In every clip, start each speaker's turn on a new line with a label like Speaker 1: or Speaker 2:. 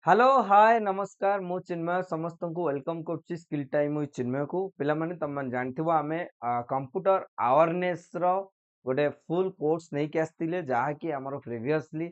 Speaker 1: Hello hi नमस्कार मु चिन्मय समस्त को वेलकम कर स्किल टाइम विथ चिन्मय को पिला माने तम मन जानथिबो आमे कंप्यूटर अवेयरनेस रो गोटे फुल कोर्स नै के आस्तिले जहा कि हमर प्रीवियसली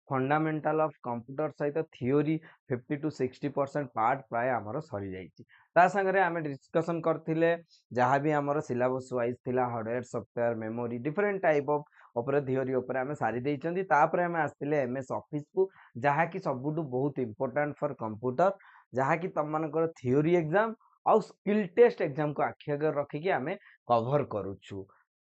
Speaker 1: फंडामेंटल ऑफ कंप्यूटर सहित थ्योरी 50 टू 60% पार्ट प्राय हमर सरी जाईची ता संगरे आमे डिस्कशन करथिले जहा भी हमर सिलेबस वाइज थिला hardware software memory different type of ऊपर थ्योरी ऊपर आमे सारी देइचंदी तापर आमे आस्तिले एमएस ऑफिस को जहा कि सबुठु बहुत इंपोर्टेंट फॉर कंप्यूटर जहा कि तम मानकर थ्योरी एग्जाम आउ स्किल टेस्ट एग्जाम को आखि आगे रखी कि आमे कवर करूछु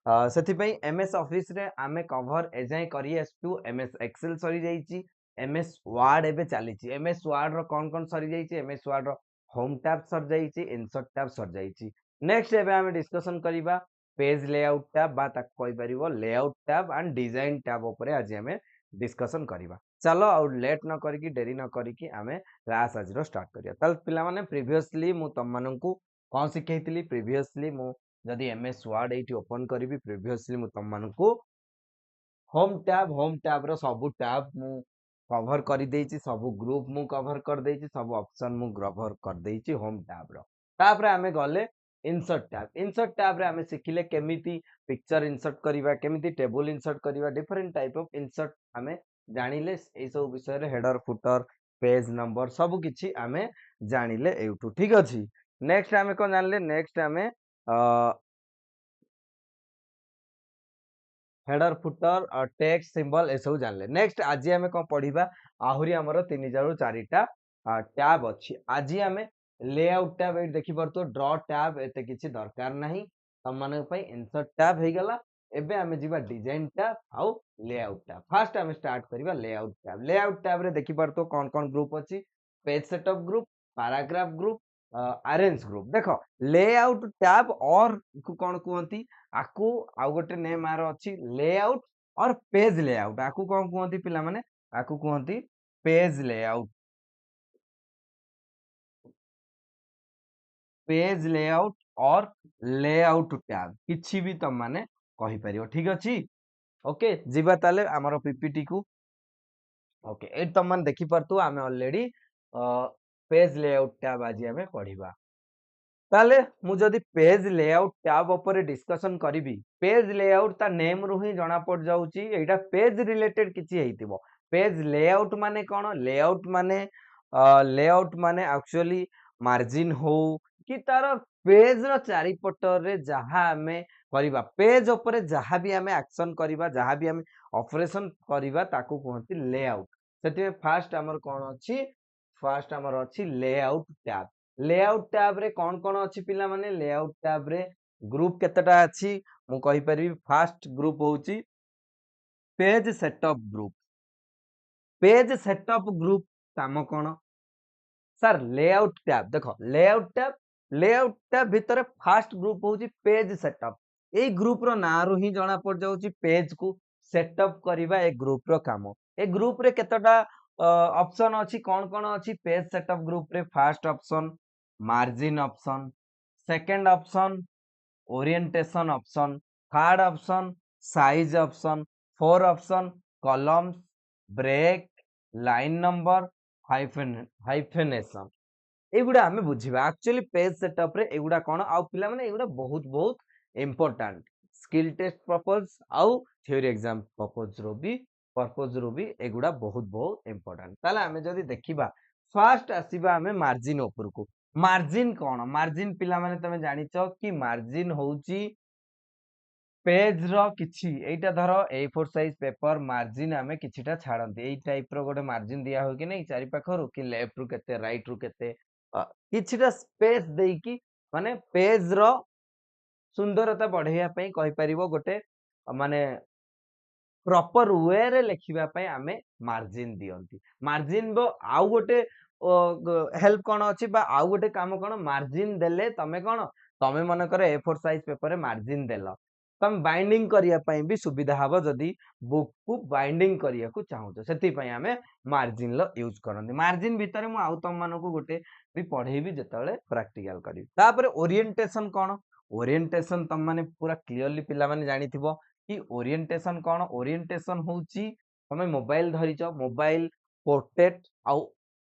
Speaker 1: सेति पई एमएस ऑफिस रे आमे कवर एजाय करी एसटू एमएस एक्सेल सरी जाईची एमएस वर्ड एबे चलीची एमएस वर्ड रो कोन कोन सरी जाईची एमएस वर्ड रो होम टैब सर जाईची इंसर्ट टैब सर जाईची नेक्स्ट एबे आमे डिस्कशन करिबा पेज लेआउट टैब बा ताक कोइ परिबो layout tab and design tab ऊपर आज आमे डिस्कशन करिबा चलो आउ लेट न करिकी डेरी न करिकी आमे क्लास आज रो स्टार्ट करिया तल पिला माने प्रीवियसली मु तम माननकु कोन सिखैतिली प्रीवियसली मु जदी एमएस वर्ड एठी ओपन करिवि प्रीवियसली मु तम माननकु होम टैब रो सब टैब मु कवर कर देइछि सब ग्रुप मु कवर कर देइछि सब ऑप्शन मु कवर कर देइछि होम टैब रो तापरे आमे गले इंसर्ट टैब रे आमे सिखिले केमिति पिक्चर इंसर्ट करिवा केमिति टेबल इंसर्ट करिवा डिफरेंट टाइप ऑफ इंसर्ट आमे जानिले ए सब विषय रे हेडर फुटर पेज नंबर सब किछि आमे जानिले एउटू ठीक अछि नेक्स्ट आमे कोन जानले नेक्स्ट आमे हेडर फुटर और टेक्स्ट सिंबल ए सब जानले नेक्स्ट आज आमे कोन पढिबा आहुरी हमरो 3 ରୁ 4टा टैब अछि आज आमे लेआउट टैब ए देखि परतो ड्रॉ टैब एते किछि दरकार नाही तम माने पई इंसर्ट टैब हे गला एबे आमे जिबा डिजाइन टैब आउ लेआउट टैब फर्स्ट आमे स्टार्ट करिबा लेआउट टैब रे देखि परतो कोन कोन ग्रुप अछि page setup group paragraph group arrange group देखो लेआउट टैब और को कोन कहंती आकु आउ गोटे नेम आर अछि लेआउट और पेज लेआउट आकु कोन कहंती पिला माने आकु कहंती पेज लेआउट और लेआउट टैब किछि भी तम माने कहि परियो ठीक अछि ओके जिबा ताले हमर पीपीटी को ओके ए तम माने देखि परतु आमे ऑलरेडी पेज लेआउट टैब आज आमे पढिबा ताले मु जदी पेज लेआउट टैब ऊपर डिस्कशन करिवि पेज लेआउट ता नेम रु ही जणा पड़ जाउची एटा पेज रिलेटेड किछि हेतिबो पेज लेआउट माने एक्चुअली मार्जिन हो कि तार पेज रो चारि पटर रे जहा हमें करिबा पेज ऊपर जहा भी हमें एक्शन करिबा जहा भी हमें ऑपरेशन करिबा ताकू कहंती लेआउट सेति फास्ट हमर कोन अछि फास्ट हमर अछि लेआउट टैब रे कोन कोन अछि पिला माने लेआउट टैब रे ग्रुप केतेटा अछि मु कहि परिबी फास्ट ग्रुप होउची पेज सेटअप ग्रुप काम कोन सर लेआउट टैब भितर फास्ट ग्रुप होउची पेज सेटअप ए ग्रुप रो ना रो ही जणा पड़ जाउची पेज को सेटअप करिबा ए ग्रुप रो काम ए ग्रुप रे केतटा ऑप्शन अछि कोन कोन अछि पेज सेटअप ग्रुप रे first option margin option second option orientation option third option size option four option columns break line number hyphenation एगुडा हमें बुझिबा एक्चुअली पेज सेटअप रे एगुडा कोन आउ पिला माने एगुडा बहुत बहुत इंपोर्टेंट स्किल टेस्ट पर्पस आउ थ्योरी एग्जाम पर्पस रो भी एगुडा बहुत बहुत इंपोर्टेंट ताले हमें जदी देखिबा फर्स्ट आसीबा हमें मार्जिन ऊपर को मार्जिन कोन मार्जिन पिला माने तमे जानिचो कि मार्जिन होउची पेज रो किछि एटा धरो A4 साइज पेपर मार्जिन हमें किछिटा छाडंती एई टाइप रो गोटे मार्जिन दिया हो कि नै चारि पाखरु कि लेफ्ट रु केते राइट रु केते किछिटा स्पेस देई कि माने पेज रो सुंदरता बढ़ेया पई कहि परिबो गोटे माने प्रॉपर वे रे लेखिबा पई आमे मार्जिन दियंती मार्जिन बो आउ गोटे हेल्प कोन अछि बा आउ गोटे काम कोन मार्जिन देले तमे कोन तमे मन करे A4 साइज पेपर रे मार्जिन देलो तम बाइंडिंग करिया पई भी सुविधा हबो जदी बुक को बाइंडिंग करिया को चाहू सेति पई आमे मार्जिन लो यूज करंती मार्जिन भितर मु आउ तम मानको गोटे भी पढेबी जेतले प्रैक्टिकल करी तापर ओरिएंटेशन कोन ओरिएंटेशन तम माने पूरा क्लियरली पिला माने जानिथिबो कि ओरिएंटेशन कोन ओरिएंटेशन होउची तमे मोबाइल धरिचो मोबाइल पोर्ट्रेट आउ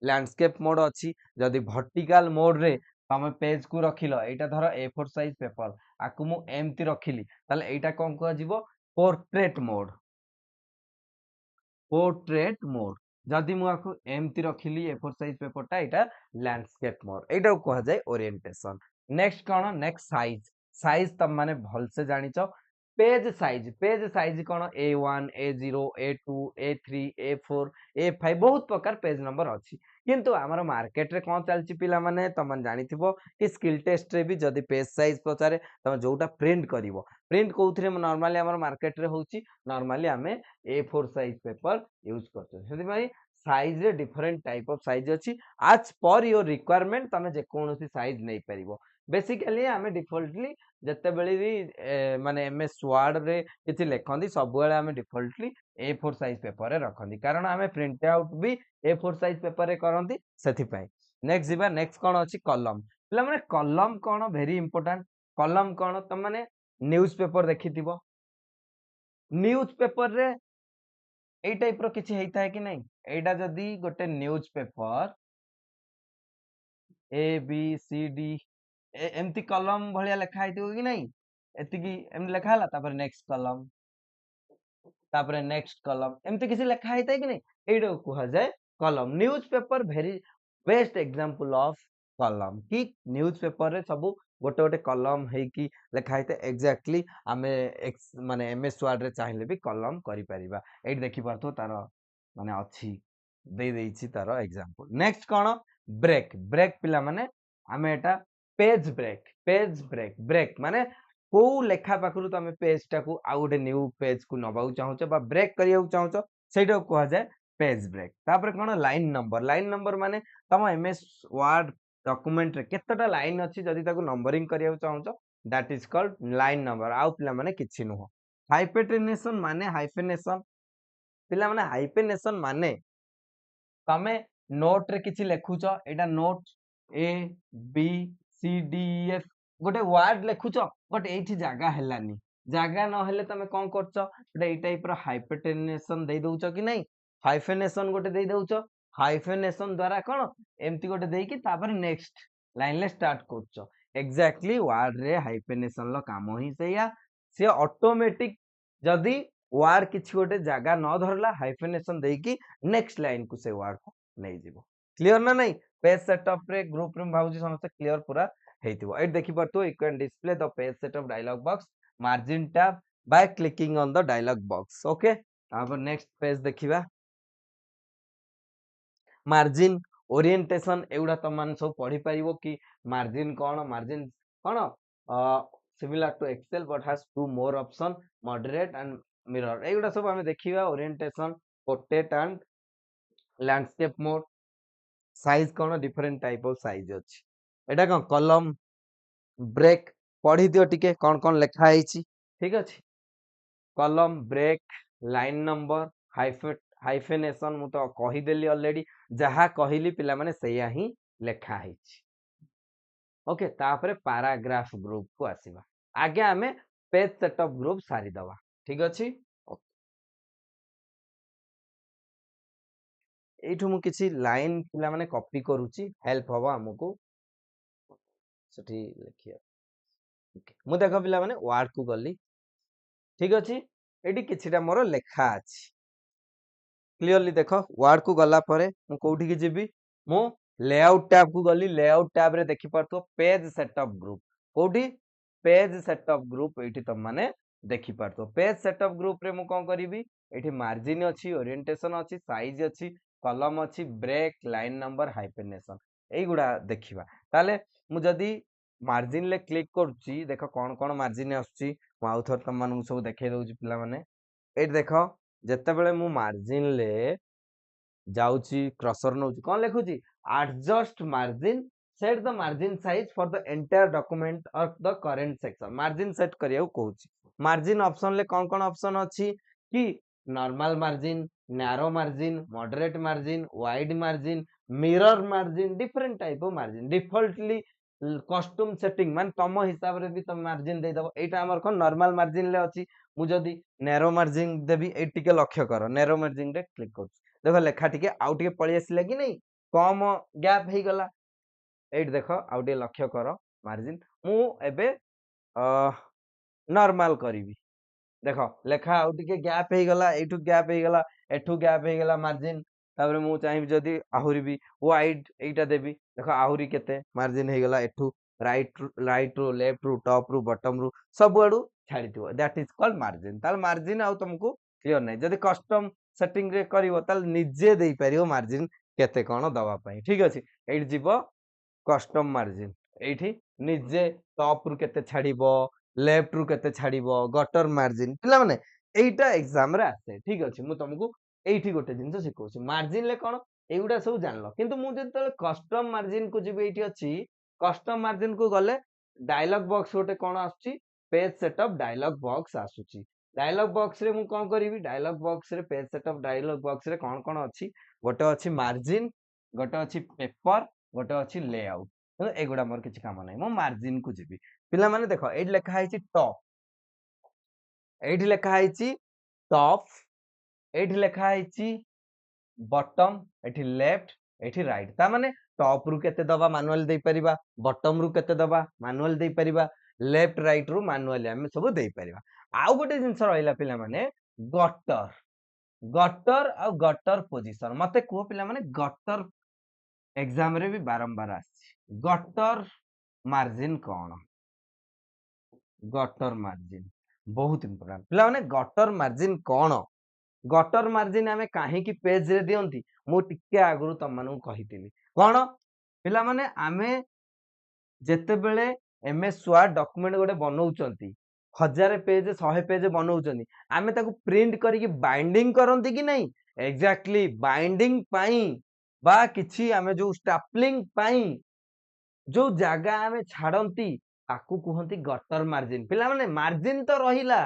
Speaker 1: लैंडस्केप मोड अच्छी जदि वर्टिकल मोड रे तमे पेज को रखिलो एटा धर A4 साइज पेपर आकु मु एमती रखिली ताले एटा कोन को जीवो पोर्ट्रेट मोड जदि मु आकु एमती रखिली A4 साइज पेपर टा एटा लैंडस्केप मोड एटा को जाय ओरिएंटेशन नेक्स्ट कोन नेक्स्ट साइज तम माने भल से जानिचो पेज साइज कोन A1 A0 A2 A3 A4 A5 बहुत प्रकार पेज नंबर अछि किंतु हमर मार्केट रे कोन चलची पिला माने तमन जानिथिबो कि स्किल टेस्ट रे भी जदि पेज साइज पचारे तम जोटा प्रिंट करिवो प्रिंट कोउथरे नॉर्मली हमर मार्केट रे होउची नॉर्मली हमें A4 साइज पेपर यूज करछो सेति भाई साइज रे डिफरेंट टाइप ऑफ साइज अछि आज पर योर रिक्वायरमेंट तमे जे कोनोसी साइज नै परिबो बेसिकली हमें डिफॉल्टली जते बेली भी माने एमएस वर्ड रे किछि लेखंदी सब बेले हमें डिफॉल्टली A4 साइज पेपर रे रखंदी कारण हमें प्रिंट आउट भी A4 साइज पेपर रे करंदी सेति पई नेक्स्ट जीवा नेक्स्ट कोन अछि कलम पिला माने कलम कोन वेरी इंपोर्टेंट कलम कोन त माने न्यूज़ पेपर देखिथिबो न्यूज़ पेपर रे एई टाइप रो किछि हेइता है कि नै एटा जदी गोटे news paper A B C D एमती कलम भलिया लेखा हैतिबो कि नै एति की एम लेखा हला तापर नेक्स्ट कलम एमती किसी लेखा हैतै कि नै एइडो कुहा जाय कलम news paper very best example of कलम कि न्यूज़ पेपर रे सब गोटे गोटे कलम है कि लेखा हैते एग्जैक्टली आमे माने एमएस वर्ड रे चाहिले भी कलम करि परिबा एइ देखि परतो तार माने अछि दे देइछि तार एग्जांपल नेक्स्ट कोन ब्रेक पिला माने आमे एटा पेज ब्रेक माने को लेखा पाखरु तमे पेज टाकू आ गोटे न्यू पेज को नबाउ चाहूछ बा ब्रेक करियाउ चाहूछ सेटा को जाय पेज ब्रेक तापर कोन लाइन नंबर माने तम एमएस वर्ड डॉक्यूमेंट रे केतटा लाइन अछि जदि ताकू नंबरिंग करियाउ चाहूछ that is called line number आउ पिला माने किछि नुह हाइफेनेशन पिला माने हाइफेनेशन माने तमे नोट रे किछि लेखुछ एटा note A B C D F गोटे वर्ड लेखुछ बट एठी जागा हेलानी जागा न हेले तमे कोन करछ गोटे एई टाइप रो हाइफेनेशन दे दउछ कि नै हाइफेनेशन गोटे दे दउछ हाइफेनेशन द्वारा कोन एमती गोटे देई कि तापर नेक्स्ट लाइन ले स्टार्ट करछ एग्जैक्टली वर्ड रे हाइफेनेशन लो काम ही सेया से ऑटोमेटिक जदी वर्ड किछि गोटे जागा न धरला हाइफेनेशन देई कि नेक्स्ट लाइन को से वर्ड को नै जीवो क्लियर ना नै पेज सेटअप रे ग्रुप रे भाउजी समस्त क्लियर पूरा हेतिबो एट देखि परतो you can display the page setup dialog box margin tab by clicking on the dialog box okay अब नेक्स्ट पेज देखिबा मार्जिन ओरिएंटेशन एउडा त मान सब पढी पाइबो कि मार्जिन कोन similar to Excel but has two more option moderate and mirror एउडा सब हमें देखिबा orientation portrait and landscape mode size कोन डिफरेंट टाइप ऑफ साइज अछि एटा कोन कॉलम ब्रेक पढ़ी दियो टिके कोन कोन लेखा हैछि ठीक अछि column break line number hyphenation मु तो कहि देली ऑलरेडी जहा कहिली पिला माने सेया ही लेखा हैछि ओके तापरे पैराग्राफ ग्रुप को आसीबा आगे हमें पेज सेटअप ग्रुप सारी दवा ठीक अछि एठु मु किछि लाइन पिला माने कॉपी करूची हेल्प हवा हमकु सठी लिखिया ओके मु देखो पिला माने वर्ड को गली ठीक अछि एडी किछिटा मोर लेखा अछि क्लियरली देखो वर्ड को गला परे मु कोठी की जिबी मु लेआउट टैब को गली लेआउट टैब रे देखि परतो पेज सेटअप ग्रुप कोठी पेज सेटअप ग्रुप एठी त माने देखि परतो पेज सेटअप ग्रुप रे मु कोन करिवि एठी मार्जिन अछि ओरिएंटेशन अछि साइज अछि कॉलम अछि ब्रेक लाइन नंबर हाइफेनेशन एई गुडा देखिबा ताले मु जदी मार्जिन ले क्लिक करूची देखो कोन कोन मार्जिन आछी मु आउथर तम मानु सब देखे दउची पिला माने एठी देखो जत्ते बेले मु मार्जिन ले जाउची क्रसर नउची कोन लेखुची adjust margin set the margin size for the entire document of the current section margin set करियो कहूची मार्जिन ऑप्शन ले कोन कोन ऑप्शन अछि कि normal margin narrow margin moderate margin wide margin mirror margin different type of margin defaultly custom setting मान तम हिसाब रे भी तुम मार्जिन दे दबो एटा हमर कोन नॉर्मल मार्जिन ले अछि मु जदी नैरो मार्जिन देबी ए टिके लक्ष्य करो नैरो मार्जिन रे क्लिक कर देखो लेखा टिके आउ टिके पळी आसिला कि नै कम गैप हे गला एट देखो आउ टे लक्ष्य कर मार्जिन मु एबे नॉर्मल करिवि देखो लेखा आउ टिके गैप हे गला एठु गैप हे गला एठु गैप हे गला मार्जिन तापर मु चाहिबी जदी आहुरी भी वाइड एटा देबी देखो आहुरी केते मार्जिन हे गला एठु राइट रू लेफ्ट रू टॉप रू बॉटम रू सब आडू छाड़ी दियो दैट इज कॉल्ड मार्जिन ताल मार्जिन आउ तुमको क्लियर नै जदी कस्टम सेटिंग रे करिवो ताल निजे देई परियो मार्जिन केते कोन दवा पई ठीक अछि एट जीवो कस्टम मार्जिन एठी निजे टॉप रू केते छाड़ीबो लेफ्ट रू केते छाड़ीबो गटर मार्जिन पिला माने एइटा एग्जाम रे आसे ठीक अछि मु तुमको एइठी गोटे जिंस सिखौछि मार्जिन ले कोन एगुडा सब जानलो किंतु मु जते कस्टम मार्जिन को जिबे एइठी अछि कस्टम मार्जिन को गले डायलॉग बॉक्स गोटे कोन आछी पेज सेटअप डायलॉग बॉक्स आसुची डायलॉग बॉक्स रे मु कोन करिवि डायलॉग बॉक्स रे पेज सेटअप डायलॉग बॉक्स रे कोन कोन अछि गोटे अछि मार्जिन गोटे अछि पेपर गोटे अछि लेआउट तो एगुडा मोर किछि काम नै मु मार्जिन को जिबि पिला माने देखो एट लेखा आइछि टॉप एठी लेखा आइछि टॉप एठी लेखा आइछि बॉटम एठी लेफ्ट एठी राइट ता माने टॉप रू केते दबा मैनुअल देई परिबा बॉटम रू केते दबा मैनुअल देई परिबा लेफ्ट राइट रू मैनुअल हम सब देई परिबा आउ गोटे जिंस रहिला पिला माने गटर गटर आ गटर पोजीशन मते को पिला माने गटर एग्जाम रे भी बारंबार आछि गटर मार्जिन कोन गटर मार्जिन बहुत इंपोर्टेंट पिला माने गटर मार्जिन कोन गटर मार्जिन आमे काहे की पेज रे दियंती मु टिके आगुरु तम मानु कहितिली कोन पिला माने आमे जेते बेले एमएस वर्ड डॉक्यूमेंट गोटे बनौचंती 1000 पेज 100 पेज बनौचंती आमे ताकू प्रिंट करिक बाइंडिंग करंती कि नहीं एग्जैक्टली बाइंडिंग पाई बा किछि आमे जो स्टापलिंग पाई जो जागा आमे छाड़ंती ताकू कुहंती गटर मार्जिन पिला माने मार्जिन तो रहिला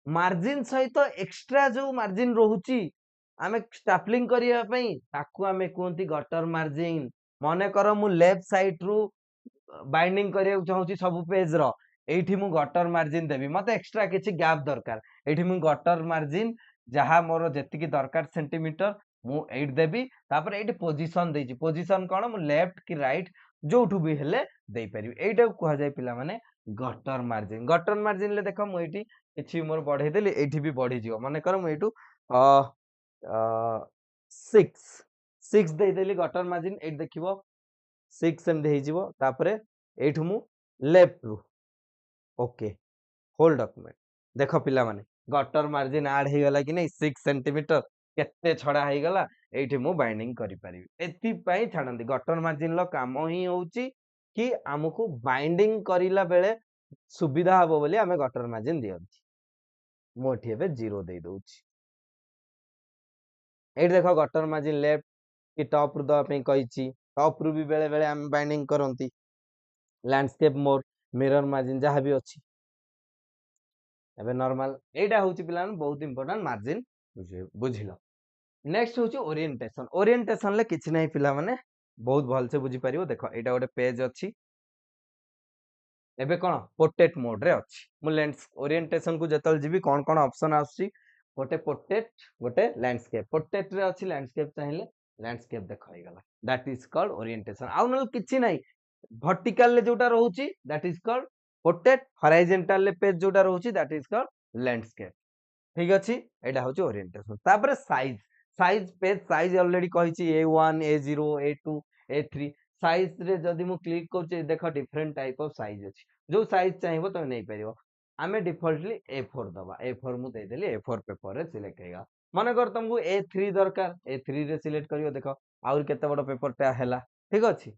Speaker 1: मार्जिन सहित एक्स्ट्रा जो मार्जिन रहुची आमे स्टापलिंग करिया पई ताकू आमे कुहंती गटर मार्जिन मने कर मु लेफ्ट साइड रू बाइंडिंग करिया चाहूची सब पेज रो एठी मु गटर मार्जिन देबी मते एक्स्ट्रा किछि गैप दरकार एठी मु गटर मार्जिन जहा मोर जेति की दरकार सेंटीमीटर मु एट देबी तापर एठी पोजीशन देजी पोजीशन कोन मु लेफ्ट की राइट जोठु भी हेले देई परिबी एटा को जाय पिला माने गटर मार्जिन ले देखो मु एठी किछि मोर बढ़े देली एठी भी बढ़ी जिवो माने कर मु एठू अ 6 देई देली गटर मार्जिन एट देखिबो 6 एम देई जिवो तापरे एठू मु लेफ्ट रू ओके होल डॉक्यूमेंट देखो पिला माने गटर मार्जिन ऐड हे गला कि नहीं 6 सेंटीमीटर केते छडा हे गला एठी मु बाइंडिंग करि परिबी एति पई छाडंती गटर मार्जिन लो काम ही होउची कि हमकु बाइंडिंग करिला बेले सुविधा हबो बोली हमें गटर मार्जिन दियंती मोठी एबे 0 दे दउची एठी देखो गटर मार्जिन लेफ्ट कि टॉप रू दवा पे कहिची टॉप रू भी बेले बेले हम बाइंडिंग करंती लैंडस्केप मोर मिरर मार्जिन जहाँ भी अच्छी एबे नॉर्मल एटा होची पिलान बहुत इंपोर्टेंट मार्जिन बुझिलो नेक्स्ट होची ओरिएंटेशन ओरिएंटेशन ले किछि नै पिला माने बहुत भल से बुझी परियो देखो एटा गोटे पेज अछि एबे कोन पोर्ट्रेट मोड रे अछि मु लेंस ओरिएंटेशन को जतल जीबी कोन कोन ऑप्शन आछि गोटे पोर्ट्रेट गोटे लैंडस्केप पोर्ट्रेट रे अछि लैंडस्केप चाहिए लैंडस्केप देखाई गला दैट इज कॉल्ड ओरिएंटेशन आउ न किछि नै वर्टिकल ले जोटा रहउची that is called portrait horizontal ले पेज जोटा रहउची दैट इज कॉल्ड लैंडस्केप ठीक अछि एटा होची ओरिएंटेशन तापर size size page size already कहिची A1 A0 A2 A3 size रे जदी मु क्लिक करचे देखो डिफरेंट टाइप ऑफ साइज अछि जो साइज चाहिबो त नै परिबो आमे डिफॉल्टली A4 दबा A4 मु दे देली A4 पेपर रे सिलेक्ट हेगा माने कर तुमको A3 दरकार A3 रे सिलेक्ट करियो देखो और केते बड़ पेपर टा हैला ठीक अछि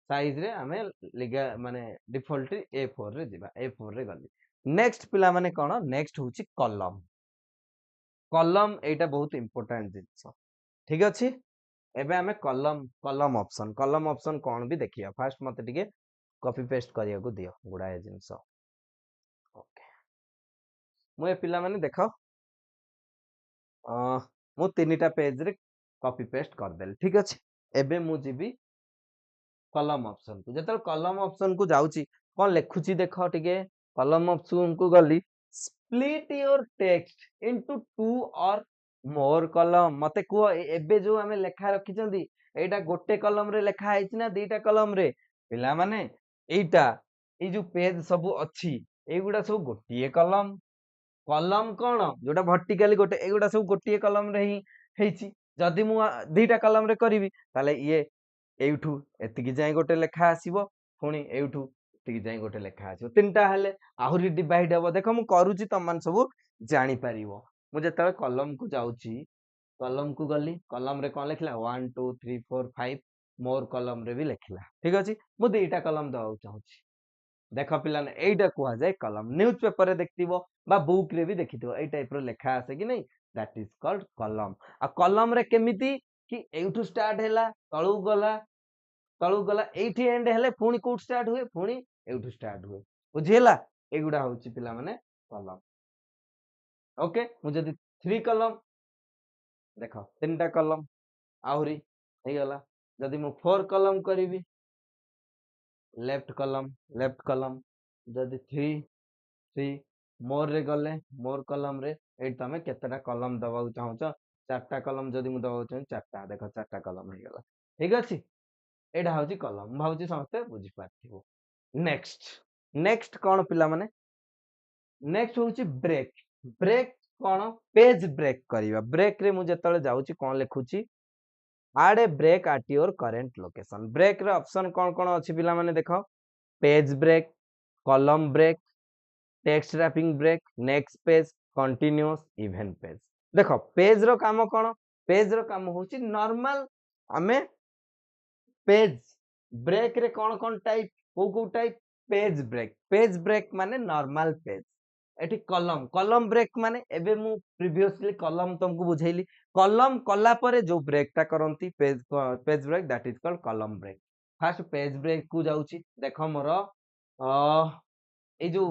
Speaker 1: साइज रे आमे लिगा माने डिफॉल्ट A4 रे जिबा A4 रे गली नेक्स्ट पिला माने कोन नेक्स्ट होची कॉलम कॉलम एटा बहुत इंपोर्टेंट जिंस ठीक अछि एबे हमें कॉलम ऑप्शन कोन भी देखिया फर्स्ट मते टिके कॉपी पेस्ट करिया को दियो गुडाए जिंस ओके मु ए पिला माने देखो मु तीनटा पेज रे कॉपी पेस्ट कर देल ठीक अछि एबे मु जिबी कॉलम ऑप्शन को जतल कॉलम ऑप्शन को जाउची कोन लेखुची देखो टिके कॉलम ऑप्शन को गली split your text into two or मोर कलम मते कुह एबे जो आमे लेखा रखिचंदी एइटा गोटे कलम रे लेखा आइछि ना दीटा कलम रे पिला माने एइटा ए जो पेज सब अछि एगुडा सब गोटिए कलम कलम कोन जोटा वर्टिकली गोटे एगुडा सब गोटिए कलम रे ही हेछि जदि मु दीटा कलम रे करिवि ताले ये एइठू एतिकी जाय गोटे लेखा आसीबो पुणी एइठू एतिकी जाय गोटे लेखा आसीबो तीनटा हेले आहुरी डिवाइड हबो देखो मु करूची तम मान सब जानि परिवो मु जेतले कलम को जाउची कलम को गली कलम रे कोन लिखला 1 2 3 4 5 मोर कलम रे भी लिखला ठीक अछि मु दीटा कलम दवा चाहूची देख पिलाने एइटा कुहा जाय कलम न्यूज पेपर रे देखतिबो बा बुक रे भी देखिथिबो एइ टाइप रो लेखा आसे कि नै दैट इज कॉल्ड कलम आ कलम रे केमिति कि एइठू स्टार्ट हैला तळु गला एइठी एंड हेले पुणी कोड स्टार्ट हुए पुणी एइठू स्टार्ट हुए बुझिला एगुडा होची पिला माने कलम ओके मु जदी 3 कलम देख तीनटा कलम आहुरी हे गला जदी मु 4 कलम करिवि लेफ्ट कलम जदी 3 3 मोर रे गले मोर कलम रे एट तमे केतेटा कलम दबाउ चाहूछ चारटा कलम जदी मु दबाउ चाहूँ चारटा देखो चारटा कलम हे गला ठीक अछि एडा होची कलम भाउची समस्ते बुझी पाथिबो नेक्स्ट नेक्स्ट कोन पिला माने नेक्स्ट होची ब्रेक ब्रेक कोन पेज ब्रेक करिवा ब्रेक रे मु जेतले जाउची कोन लिखुची add a break at your current location break रे ऑप्शन कोन अछि पिला माने देखो page break column break text wrapping break next page continuous even page देखो पेज रो काम कोन पेज रो काम होची नॉर्मल हमें पेज ब्रेक रे कोन टाइप को टाइप पेज ब्रेक माने नॉर्मल पेज एठी कलम कलम ब्रेक माने एबे मु प्रीवियसली कलम तुमको बुझैली कलम कला परे जो ब्रेक ता करंती page break that is called column break first page break को जाउची देखो मोर ए जो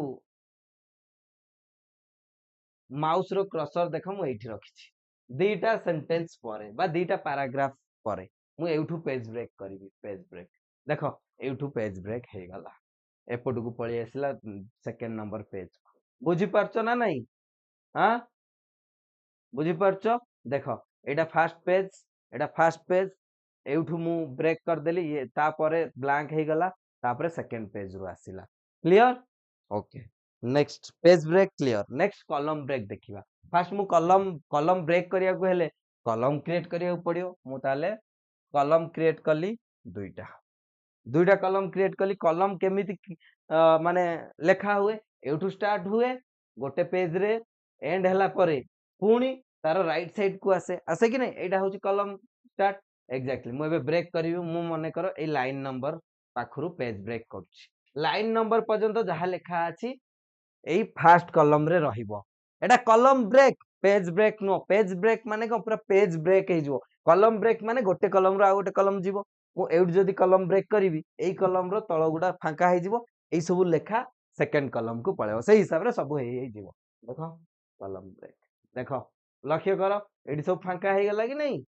Speaker 1: माउस रो क्रसर देखो मु एठी रखिछि दीटा सेंटेंस परे बा दीटा पैराग्राफ परे मु एठू पेज ब्रेक करिवि पेज ब्रेक देखो एठू पेज ब्रेक हे गला एपटू को पळी आसिला सेकंड नंबर पेज बुझी परछो ना नहीं हां बुझी परछो देखो एटा फर्स्ट पेज एठू मु ब्रेक कर देली ये ता परे ब्लैंक हे गला ता परे सेकंड पेज रो आसिला clear okay next page break clear next column break देखिबा फर्स्ट मु कॉलम ब्रेक करिया को हेले कॉलम क्रिएट करिया पड़ियो मु ताले कॉलम क्रिएट कली दुईटा कॉलम क्रिएट कली कॉलम केमिति माने लेखा हुए एठू स्टार्ट हुए गोटे पेज रे एंड हला परे पुणी तार राइट साइड को आसे कि नै एटा होची कॉलम स्टार्ट एग्जैक्टली मु एबे ब्रेक करिवि मु मने करो ए लाइन नंबर पाखरु पेज ब्रेक करछि लाइन नंबर पर्यंत जहा लेखा अछि एई फर्स्ट कॉलम रे रहिबो एटा column break page break no page break माने को पूरा पेज ब्रेक हे जो कॉलम ब्रेक माने गोटे कॉलम रो आ गोटे कॉलम जीवो मु एउट जदी कॉलम ब्रेक करिवि एई कॉलम रो तळ गुडा फांका हे जीवो एई सब लेखा सेकंड कॉलम को पळेबो सेही हिसाब रे सब हे जीवो देखो कॉलम ब्रेक देखो लक्ष्य करो एडी सब फांका हे गेला कि नहीं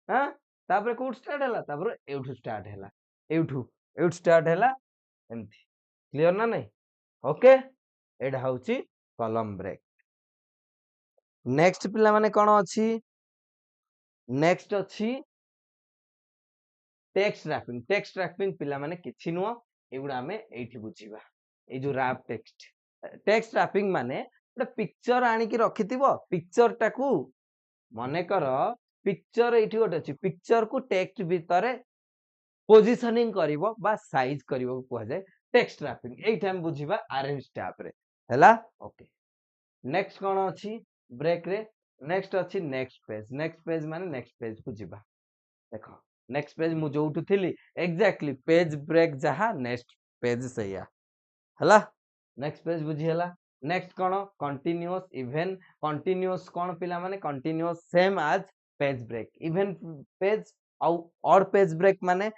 Speaker 1: हां तापरे कोड स्टार्ट हला तापरे एउठू स्टार्ट हला एउठ स्टार्ट हला एमथि क्लियर ना नहीं ओके एडा होची कॉलम ब्रेक नेक्स्ट पिला माने कोन अछि नेक्स्ट अछि टेक्स्ट रैपिंग पिला माने किछि नुओ एगुडा हमें एठी बुझीबा ए जो रैप टेक्स्ट रैपिंग माने ଗୋଟେ पिक्चर आनी की रखिथिबो पिक्चर टाकू मने कर पिक्चर एठी गोटे अछि पिक्चर को टेक्स्ट भितरे पोजिशनिंग करिवो बा साइज करिवो को जाय टेक्स्ट रैपिंग एठी हम बुझीबा अरेंज टैब रे हैला ओके नेक्स्ट कोन अछि ब्रेक रे नेक्स्ट अछि नेक्स्ट पेज माने नेक्स्ट पेज को जिबा देखो नेक्स्ट पेज मु जोउठु थिली एग्जैक्टली पेज ब्रेक जहा नेक्स्ट पेज सैया हला नेक्स्ट पेज बुझी हला नेक्स्ट कोन कंटीन्यूअस इवन कंटीन्यूअस कोन पिला माने continuous same as page break even page आउ ऑड पेज ब्रेक माने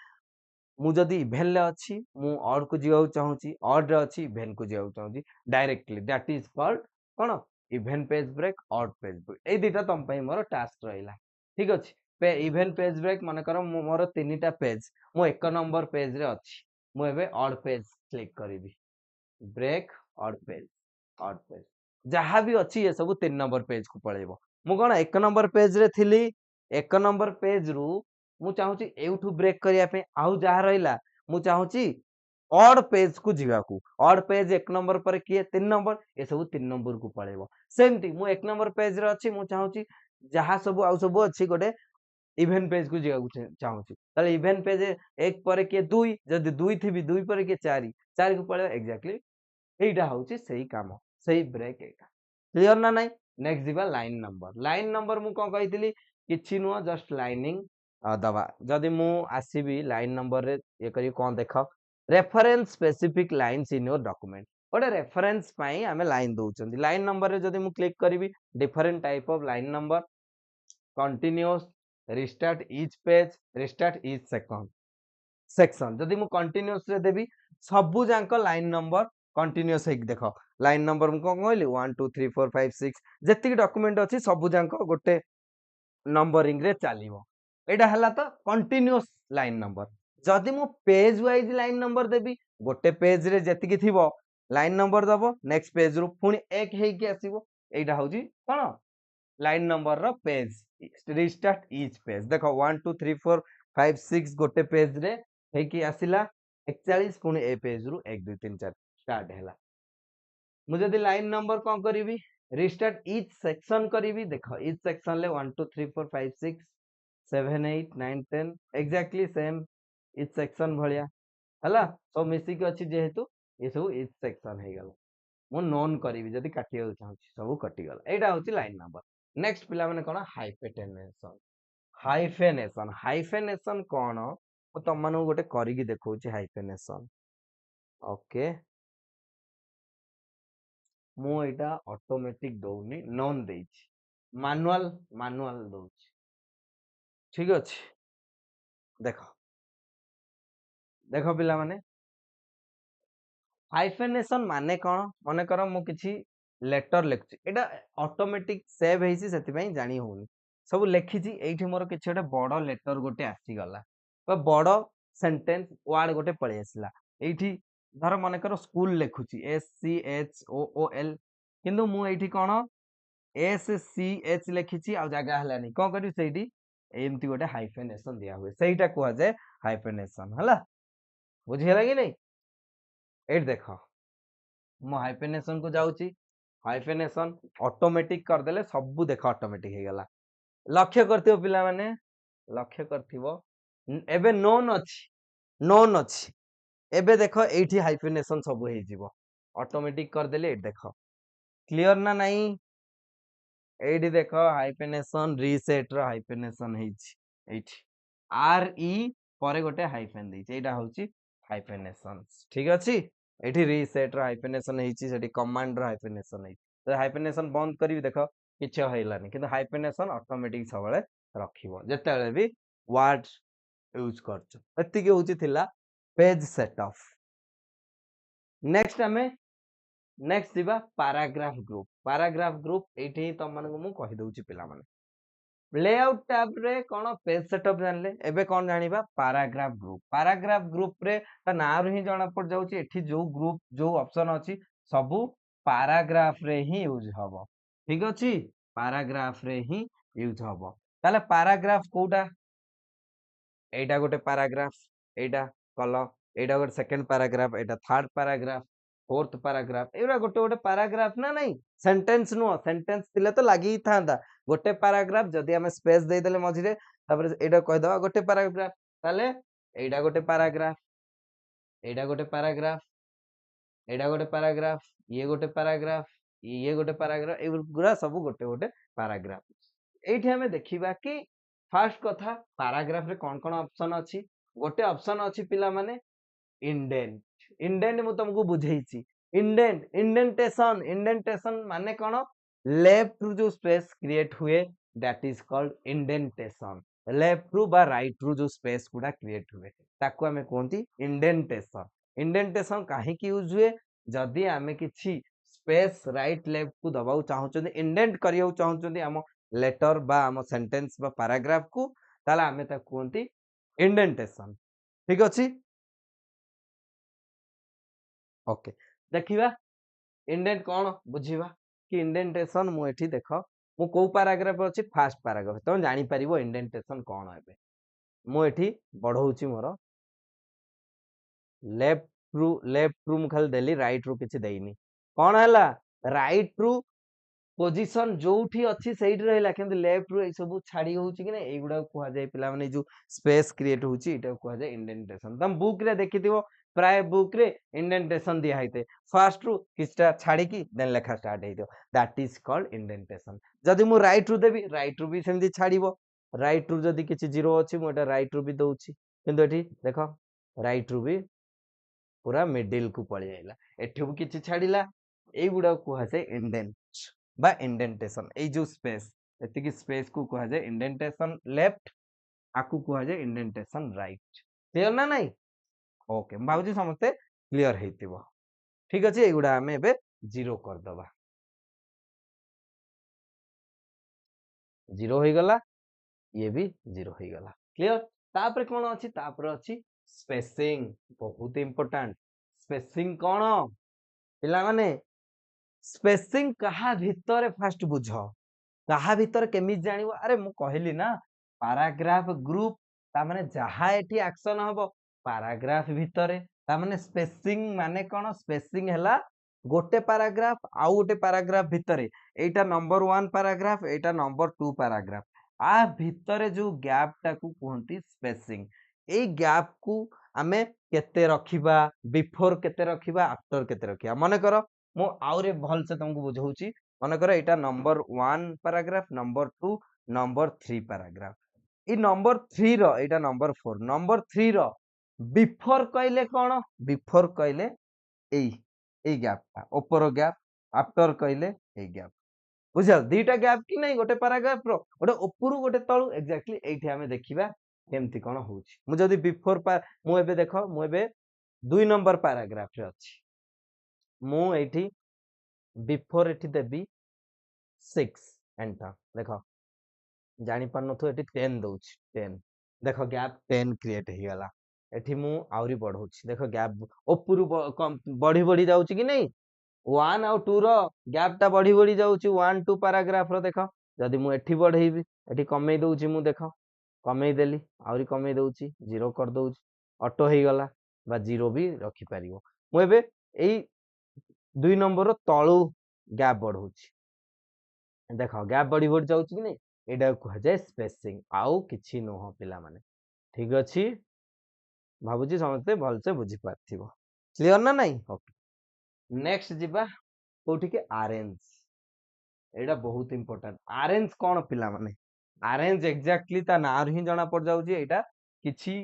Speaker 1: मु जदी इवन ले अछि मु ऑड को जियो चाहूची ऑड रे अछि इवन को जियो चाहूची डायरेक्टली दैट इज कॉल्ड कोन even page break odd page break ए दिटा तम पई मोर टास्क रहिला ठीक अछि पे इवन पेज ब्रेक माने कर मोर तीनटा पेज मु एक नंबर पेज रे अछि मु एबे ऑड पेज क्लिक करिवि ब्रेक ऑड पेज जहाँ भी अच्छी ये सब 3 नंबर पेज को पळेबो मु कौन 1 नंबर पेज रे थिली 1 नंबर पेज रु मु चाहूची एउठू ब्रेक करिया पे आउ जहा रहिला मु चाहूची ऑड पेज को जीवाकू ऑड पेज 1 नंबर पर किए 3 नंबर ए सब 3 नंबर को पळेबो सेमती मु 1 नंबर पेज रे अछि मु चाहूची जहा सब आउ सब अछि गोटे इवेन पेज को जीवाकू चाहूची ताले इवेन पेज 1 पर किए 2 जदी 2 थिबी 2 पर किए 4 4 को पळेबो एक्जेक्टली एइटा होची सही काम सही ब्रेक एटा क्लियर ना नाही नेक्स्ट दिबा लाइन नंबर मु कोन कहितली किछि नुह जस्ट लाइनिंग दबा जदी मु आसीबी लाइन नंबर रे ये करी कोन देख reference specific lines in your document गोटे रेफरेंस पाई आमे लाइन दउचंदी लाइन नंबर रे जदी मु क्लिक करिवि different type of line number continuous restart each page restart each section जदी मु कंटीन्यूअस रे देबी सबु जांक लाइन नंबर कंटीन्यूअस हेक देखो लाइन नंबर मु कोन कहली 1 2 3 4 5 6 जेतिक डॉक्यूमेंट अछि सबु जांक गोटे नंबरिंग रे चलिवो एटा हला तो कंटीन्यूअस लाइन नंबर जदी मु पेज वाइज लाइन नंबर देबी गोटे पेज रे जेतिकी थिबो लाइन नंबर दबो नेक्स्ट पेज रु पुनी एक हेकी आसीबो एटा होजी कोन लाइन नंबर रो पेज रिस्टार्ट ईच पेज देखो 1 2 3 4 5 6 गोटे पेज रे हेकी आसिला 41 पुनी ए पेज रु 1 2 3 4 स्टार्ट हैला मु जदी लाइन नंबर कोन करिवि रिस्टार्ट ईच सेक्शन करिवि देखो ईच सेक्शन ले 1 2 3 4 5 6 7 8 9 10 एक्जेक्टली सेम ईच सेक्शन भलिया हला सब मिसी के अछि जेहेतु ये सब ईच सेक्शन हे गेल मु नोन करिवि जदी काटियो चाहूची सब कटि गेल एटा होची लाइन नंबर नेक्स्ट पिला माने कोन हाइफेनेशन कोन मु तम मानु गोटे करिकि देखौची हाइफेनेशन ओके मु एटा ऑटोमेटिक दउनी नॉन देछि मानुअल दउछि ठीक अछि देखो देखो पिला माने हाइफेनेशन माने कोन मने कर मु किछि लेटर लिखछि एटा ऑटोमेटिक सेव हेछि सेति पई जानि होउनी सब लिखिछि एठी मोर किछि गोटे बड़ लेटर गोटे आसी गला बड़ सेंटेंस वर्ड गोटे पळि आसिला एठी धर मने कर स्कूल लिखुछि SCHOOL किंतु मु एठी कोन SCH लिखिछि आ जगह हलानी कोन करी सेठी एमती गोटे हाइफेनेशन दिया हुए सेहीटा कुआ जाय हाइफेनेशन हला बुझी गेला कि नहीं एट देखो मो हाइफेनेशन को जाउची हाइफेनेशन ऑटोमेटिक कर देले सब देख ऑटोमेटिक हे गला लक्ष्य करथिबो पिला माने लक्ष्य करथिबो एबे नोन अछि एबे देखो एठी हाइफेनेशन सब हे जिवो ऑटोमेटिक कर देले एट देखो क्लियर ना नहीं एठी देखो हाइफेनेशन रीसेट रो हाइफेनेशन हेछि एठी RE परे गोटे हाइफेन देछि एटा होछि हाइफेनेशन ठीक अछि एठी रीसेट रो हाइफेनेशन हेछि सेठी कमांड रो हाइफेनेशन हेछि तो हाइफेनेशन बंद करी देखो किछ होइलानी किंतु हाइफेनेशन ऑटोमेटिक सबले रखिबो जेतेले भी वर्ड यूज करछ एति के होछि थिला पेज सेटअप नेक्स्ट हमें नेक्स्ट दिबा पैराग्राफ ग्रुप एठी तम मन को मु कहि दउछि पिला माने लेआउट टैब रे कोन पेज सेटअप जानले एबे कोन जानिबा पैराग्राफ ग्रुप रे ता नाम ही जाना पड़ जाउची एठी जो ग्रुप जो ऑप्शन अछि सबु पैराग्राफ रे ही यूज हबो ठीक अछि पैराग्राफ रे ही यूज हबो ताले पैराग्राफ कोटा एटा गोटे पैराग्राफ एटा कल एटा गोटे सेकंड पैराग्राफ एटा third paragraph fourth paragraph era गोटे गोटे पैराग्राफ ना नहीं सेंटेंस नो सेंटेंस तिले तो लागि ही थांदा गोटे पैराग्राफ जदी हमें स्पेस दे देले मझिरे तापर एटा कह दवा गोटे पैराग्राफ ताले एटा गोटे पैराग्राफ एटा गोटे पैराग्राफ एटा गोटे पैराग्राफ ये गोटे पैराग्राफ ए गुरा सब गोटे गोटे पैराग्राफ एठी हमें देखिबा कि फर्स्ट कथा पैराग्राफ रे कोन कोन ऑप्शन अछि गोटे ऑप्शन अछि पिला माने इंडेंट मु तुमको बुझेइछि इंडेंटेशन माने कोन लेफ्ट रु जो स्पेस क्रिएट हुए that is called indentation left रु बा राइट रु जो स्पेस गुडा क्रिएट हुए ताको हमें कोंती इंडेंटेशन काहे की यूज हुए जदी हमें किछि स्पेस राइट लेफ्ट को दबाउ चाहउछन इंडेंट करियौ चाहउछन हम लेटर बा हम सेंटेंस बा पैराग्राफ को ताला हमें ता कोंती इंडेंटेशन ठीक अछि ओके देखिबा इंडेंट कोन बुझिबा कि इंडेंटेशन मु एठी देखो मु को पैराग्राफ अछि फर्स्ट पैराग्राफ तमे जानि परिबो इंडेंटेशन कोन हेबे मु एठी बढ़ौछि मोर लेफ्ट रु मु खाली देली राइट रु किछि देइनी कोन हला राइट रु पोजीशन जोठी अछि सेठी रहला किंतु लेफ्ट रु ए सब छाडी होउछि कि नै एगुडा कुहा जाय पिला माने जो स्पेस क्रिएट होउछि एटा कुहा जाय इंडेंटेशन तम बुक रे देखिथिबो प्राय बुक रे इंडेंटेशन दिया हैते फर्स्ट रु किछटा छाडी की देन लेखा स्टार्ट हेइतो दैट इज कॉल्ड इंडेंटेशन जदि मु राइट रु देबी राइट रु भी सेमदी छाडीबो राइट रु जदि किछि जीरो अछि मु एटा राइट रु भी दउछि किंतु एठी देखो राइट रु भी पूरा मिडिल को पळि आइला एठी भी किछि छाडीला एगुडा कुहा जाय इंडेंट बा इंडेंटेशन ए जो स्पेस एति की स्पेस को कुहा जाय इंडेंटेशन लेफ्ट आकु कुहा जाय इंडेंटेशन राइट क्लियर ना नाही ओके भाउजी समस्ते क्लियर हेतिबो ठीक अछि एगुडा हमें एबे जीरो कर दबा जीरो होई गला ये भी जीरो होई गला क्लियर तापर कोन अछि तापर अछि स्पेसिंग बहुत इंपोर्टेंट स्पेसिंग कोन पिला माने स्पेसिंग कहा भितरे फास्ट बुझ कहा भितरे केमि जानिबो अरे मु कहली ना पैराग्राफ ग्रुप ता माने जहा एठी एक्शन हबो पैराग्राफ भितरे ता माने स्पेसिंग माने कोन स्पेसिंग हला गोटे पैराग्राफ आउ गोटे पैराग्राफ भितरे एटा नंबर 1 पैराग्राफ एटा नंबर 2 पैराग्राफ आ भितरे जो गैप टा को कहंती स्पेसिंग ए गैप को हमें केते रखिबा बिफोर केते रखिबा आफ्टर केते रखिबा माने करो मु आउरे भल से तुमको बुझौची माने करो एटा number 1 paragraph number 2 number 3 paragraph ई नंबर 3 रो एटा नंबर 3 रो बिफोर कहले कोन बिफोर कहले ए गैप ता ऊपर गैप आफ्टर कहले ए गैप बुझल दीटा गैप कि नहीं गोटे पैराग्राफ रो गोटे ऊपरू गोटे तळु एक्जेक्टली एठी हमें देखिबा केमती कोन होउची मु जदी बिफोर मु एबे देखो मु एबे 2 नंबर पैराग्राफ रे अछि मु एठी बिफोर एठी देबी 6 एंटर देखो जानि पार नथु एठी 10 दउची 10 देखो गैप 10 क्रिएट हे गला एठी मु आउरी बढ़ौची देखो गैप ऊपरू बढ़ी बढ़ी जाउची कि नहीं 1 और 2 रो गैप टा बढ़ी बढ़ी जाउची 1 2 पैराग्राफ रो देखो जदी मु एठी बढ़ेइबी एठी कमेई दउची मु देखो कमेई देली आउरी कमेई दउची जीरो कर दउची ऑटो हे गला बा जीरो भी रखि परिबो मु एबे एई 2 नंबर रो तळु गैप बढ़ौची देखो गैप बढ़ी बढ़ी जाउची कि नहीं एडा कह जाय स्पेसिंग आउ किछि न हो पिला माने ठीक अछि भाबुजी समझते भल से बुझी पाथिबो क्लियर ना नहीं ओके नेक्स्ट जिबा कोठी के अरेंज एडा बहुत इंपोर्टेंट अरेंज कोन पिला माने अरेंज एक्जेक्टली ता नार ही जणा पड़ जाउची एटा किछि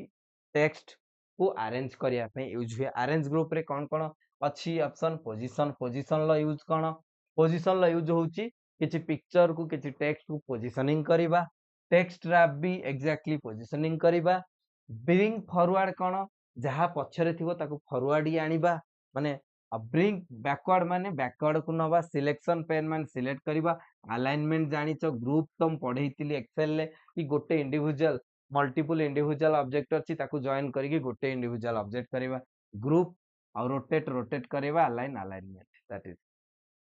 Speaker 1: टेक्स्ट को अरेंज करिया पे यूज हुए अरेंज ग्रुप रे कोन कोन अछि ऑप्शन पोजीशन लो यूज कोन पोजीशन लो यूज होउची किछि पिक्चर को किछि टेक्स्ट को पोजीशनिंग करिबा टेक्स्ट रैप भी एक्जेक्टली पोजीशनिंग करिबा ब्रिंग फॉरवर्ड कोन जहा पछरे थिबो ताको फॉरवर्ड ही आनिबा माने ब्रिंग बैकवर्ड माने बैकवर्ड को नबा सिलेक्शन पेन माने सिलेक्ट करिबा अलाइनमेंट जानिचो ग्रुप तुम पढैतिली एक्सेल ले कि गोटे इंडिविजुअल मल्टीपल इंडिविजुअल ऑब्जेक्ट अछि ताको जॉइन करिके गोटे इंडिविजुअल ऑब्जेक्ट करिबा ग्रुप और रोटेट करिबा alignment that is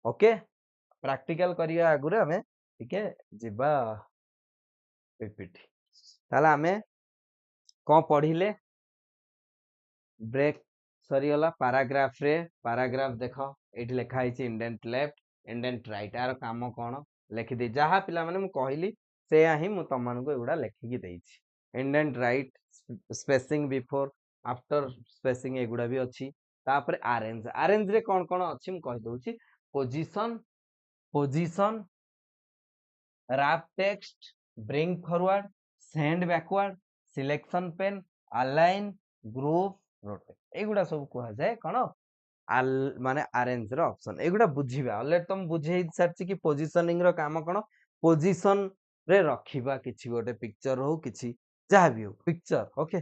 Speaker 1: okay practical करिया आगुरे हमें ठीके जिबा पीपीटी ताला हमें कोन पढिले ब्रेक सरी गला पैराग्राफ रे पैराग्राफ देखो एठी लिखा हिची इंडेंट लेफ्ट इंडेंट राइट आर काम कोन लिखि दे जहा पिला माने मु कहली से ही मु तमन को एगुडा लिखि की देइछि indent right spacing before after spacing एगुडा भी अछि तापर अरेंज रे कोन कोन अछि मु कहि दउछि position wrap text bring forward send backward selection pane align group rotate एगुडा सब कहा जाए कोन माने अरेंज रो ऑप्शन एगुडा बुझिबा ऑलरेडी तुम बुझेई सरछि कि पोजीशनिंग रो काम कोन पोजीशन रे रखिबा किछि गोटे पिक्चर हो किछि जहा भी हो पिक्चर ओके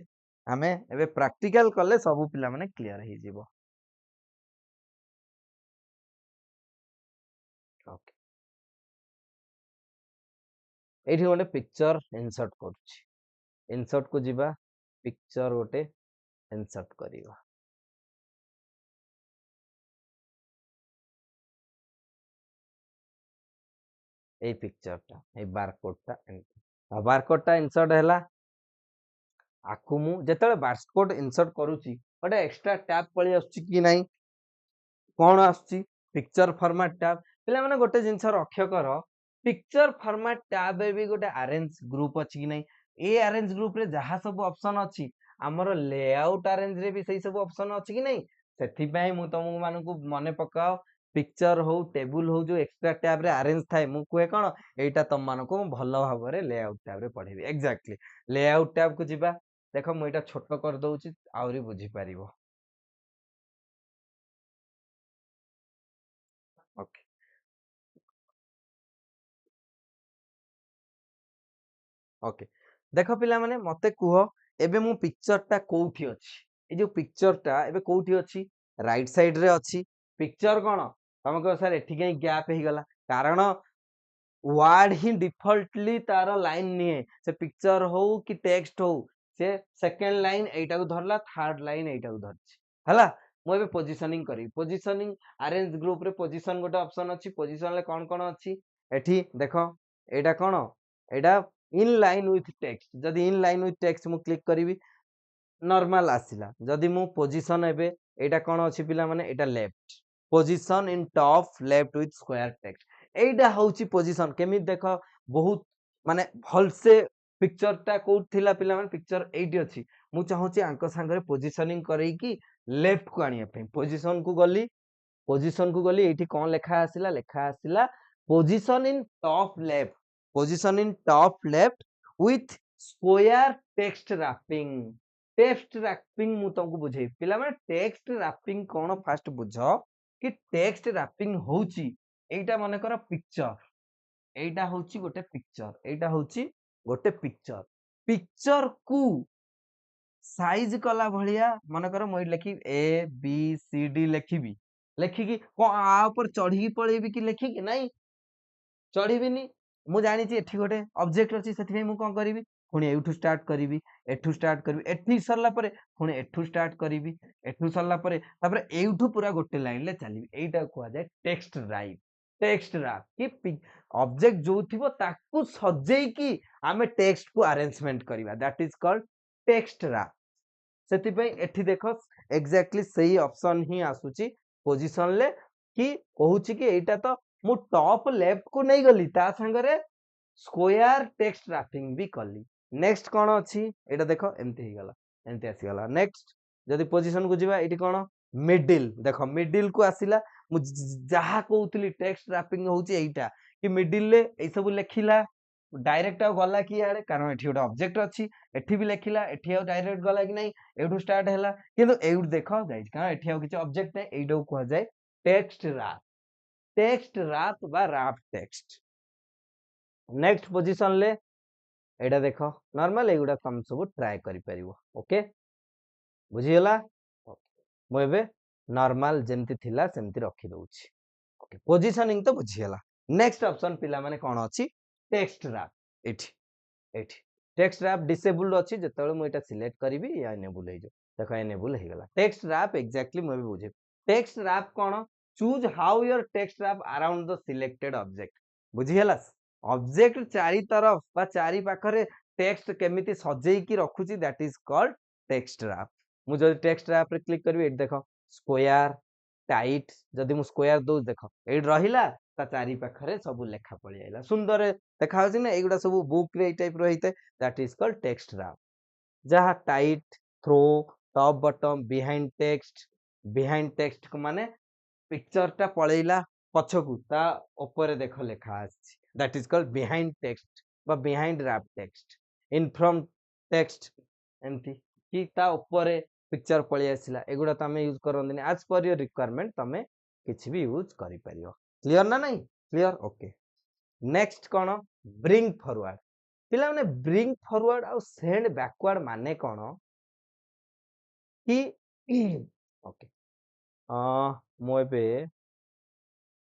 Speaker 1: हमें एबे प्रैक्टिकल करले सब पिला माने क्लियर हे जिवो ओके एठी गोटे पिक्चर इंसर्ट करूछि इंसर्ट को जिबा पिक्चर गोटे इंसर्ट करिबा ए पिक्चरटा ए बारकोडटा एमती बारकोडटा इनसर्ट हैला आकु मु जेतेबेले बारकोड इनसर्ट करूची गोटे एक्स्ट्रा टैब पळी आछी कि नाही कोन आछी पिक्चर फॉर्मेट टैब पिला माने गोटे जिंस रक्ष्य कर पिक्चर फॉर्मेट टैब रे भी गोटे अरेंज ग्रुप अछि कि नाही ए अरेंज ग्रुप रे जहा सब ऑप्शन अछि हमर लेआउट अरेंज रे भी सही सब ऑप्शन अछि कि नाही सेथि पई मु तुम मानकु मने पकाओ पिक्चर हो टेबल हो जो एक्स्ट्रा टैब रे अरेंज थाए मु कुए कोन एटा तुम मानको भलो भाबरे लेआउट टैब रे पढेबी एग्जैक्टली लेआउट टैब को जिबा देखो मु एटा छोटो कर दउची आउरी बुझी पारिबो ओके ओके देखो पिला माने मते कुह एबे मु पिक्चर टा कोउठी अछि ए जो पिक्चर टा एबे कोउठी अछि राइट साइड रे अछि पिक्चर कोन तमे कह सर एठी कहीं गैप हे गला कारण वर्ड ही डिफॉल्टली तार लाइन निये से पिक्चर हो कि टेक्स्ट हो से सेकंड लाइन एटा को धरला थर्ड लाइन एटा को धरछि हला मु एबे पोजिशनिंग करी पोजिशनिंग अरेंज ग्रुप रे पोजिशन गोटे ऑप्शन अछि पोजिशन ले कोन कोन अछि एठी देखो एटा कोन एटा इन लाइन विथ टेक्स्ट जदि इन लाइन विथ टेक्स्ट मु क्लिक करिवि नॉर्मल आसिला जदि मु पोजिशन एबे एटा कोन अछि पिला माने एटा left position in top left with square text एटा होउची पोजिशन केमि देखो बहुत माने भल से पिक्चर टा कोट थिला पिला माने पिक्चर एटी अछि मु चाहूची आंको सांगरे पोजिशनिंग करई कि लेफ्ट को आनिया पे पोजिशन को गली एठी कोन लेखा आसिला position in top left with square text wrapping मु तुमको बुझे पिला माने टेक्स्ट रैपिंग कोन फास्ट बुझो कि टेक्स्ट रैपिंग होउची एटा माने कर पिक्चर एटा होउची गोटे पिक्चर पिक्चर को साइज कला भलिया मन कर मु लेखि ए बी सी डी लेखिबी लेखिकी को आ ऊपर चढ़ी पळेबी कि लेखिकी नाही चढ़ीबिनी मु जानि छि एठी गोटे ऑब्जेक्ट अछि सेथि मु कोन करिवि पुणी एठू स्टार्ट करबी एठी सरला परे पुणी एठू स्टार्ट करिवि एठू सरला परे तापर एठू पूरा गोटे लाइन ले चलिवि एटा को जाय टेक्स्ट रैप कि ऑब्जेक्ट जो थिबो ताकू सजेई कि आमे टेक्स्ट को अरेंजमेंट करिवा that is called text wrap सेति पई एठी देखो एग्जैक्टली सही ऑप्शन ही आसुची पोजीशन ले कि कहूची कि एटा तो मु टॉप लेफ्ट को नहीं गली ता संगरे स्क्वायर टेक्स्ट रैपिंग भी कली नेक्स्ट कोन अछि एटा देखो एमती ही गला एमती आसी गला नेक्स्ट जदि पोजीशन को जिबा एटी कोन मिडिल देखो मिडिल को आसिला मु जहा कहउतली टेक्स्ट रैपिंग होउची एटा कि मिडिल ले ए सब लेखिला डायरेक्ट आ गला कि यार कारण एठी गोटे ऑब्जेक्ट अछि एठी भी लेखिला एठी आ डायरेक्ट गला कि नहीं एठू स्टार्ट हैला किंतु एउट देखो गाइस कारण एठी आ किछ ऑब्जेक्ट नै एइडो को जाय टेक्स्ट रैप बा रैप टेक्स्ट नेक्स्ट पोजीशन ले एटा देखो नॉर्मल एगुडा तम सब ट्राई करि परिबो ओके बुझी हला मु एबे नॉर्मल जेमति थिला सेमति रखि दउछि ओके पोजीशनिंग तो बुझी हला नेक्स्ट ऑप्शन पिला माने कोन अछि टेक्स्ट रैप एठी टेक्स्ट रैप डिसेबल्ड अछि जेतबे मु एटा सिलेक्ट करिवि या एनेबल हे जो देखो एनेबल हे गला टेक्स्ट रैप एग्जैक्टली मु भी बुझे text rap cone choose how your text wrap around the selected object बुझी हला ऑब्जेक्ट चारि तरफ बा चारि पाखरे टेक्स्ट केमिति सजेई की रखुची that is called text wrap मु जदि टेक्स्ट रैप रे क्लिक करबी एट देखो स्क्वायर टाइट जदि मु स्क्वायर दो देखो एट रहिला ता चारि पाखरे सब लेखा पळि आइला सुंदर देखा होछि ना एगुडा सब बुक रे ए टाइप रहिते that is called text wrap जहा tight through top bottom behind text को माने पिक्चर टा पळेला पछकू ता ऊपर देखो लेखा आछि that is called behind text बा behind wrap text in from text एमती कि ता ऊपर पिक्चर पळि आसिला एगुडा तमे यूज करंदिनी एज पर योर रिक्वायरमेंट तमे किछि भी यूज करि परियो क्लियर ना नहीं क्लियर ओके नेक्स्ट कोन ब्रिंग फॉरवर्ड पिला माने ब्रिंग फॉरवर्ड और सेंड बैकवर्ड माने कोन कि ओके मो एबे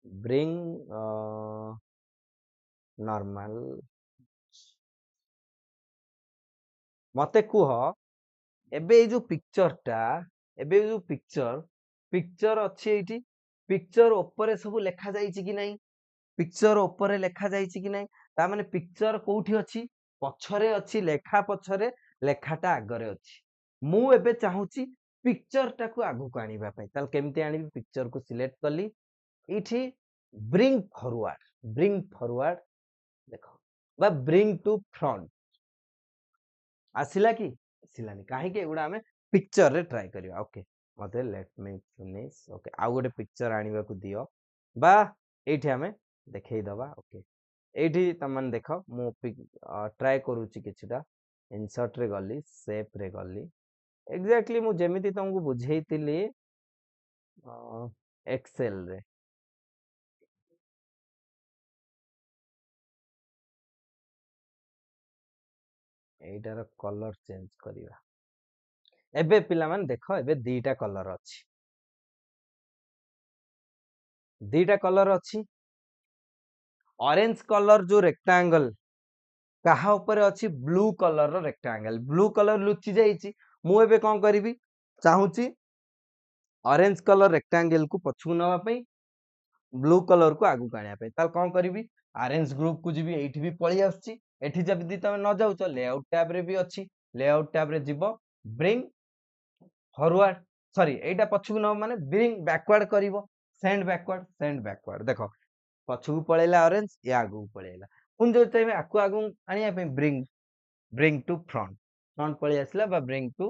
Speaker 1: ब्रिंग नॉर्मल मते कुह एबे जो पिक्चर अछि एठी पिक्चर ऊपर सब लेखा जाईची कि नहीं पिक्चर ऊपर लेखा जाइछि कि नहीं ता माने पिक्चर कोठी अछि पछरे अछि लेखा पछरे लेखाटा आगरे अछि मु एबे चाहूची पिक्चर टाकू आगु को आनिबा पई ताल केमते आनिबी पिक्चर को सिलेक्ट कली इठी ब्रिंग फॉरवर्ड देखो बा ब्रिंग टू फ्रंट आसिला कि आसिलानी काहे के एगुडा हमें पिक्चर रे ट्राई करिया ओके मते लेट मी फिनिश ओके आउ गोटे पिक्चर आनिबा को दियो बा एठी हमें देखै दबा ओके एठी तमन देखो मु ट्राई करूची किछटा इंसर्ट रे गली शेप रे गली एग्जैक्टली मु जेमिति तुमको बुझेइतिली एक्सेल रे एटार कलर चेंज करिवा एबे पिला माने देखो एबे दीटा कलर अछि दीटा कलर अछि ऑरेंज कलर जो रेक्टेंगल कहा ऊपर अछि ब्लू कलर रो रेक्टेंगल ब्लू कलर लुचि जाइछि मु एबे कोन करिवि चाहूची ऑरेंज कलर रेक्टेंगल को पछु नवा पई ब्लू कलर को आगु काणिया पे ताल कोन करिवि ऑरेंज ग्रुप को जिवि एठी भी पळी आछी एठी जबदि तमे न जाउछ लेआउट टैब रे भी अछि लेआउट टैब रे जिवो ब्रिंग फॉरवर्ड सॉरी एटा पछु न माने ब्रिंग बैकवर्ड करिवो सेंड बैकवर्ड देखो पछु पळेला ऑरेंज या आगु पळेला पुन जो चाहे आकु आगु आनिया पे ब्रिंग टू फ्रंट फ्रंट पळी आसला बा ब्रिंग टू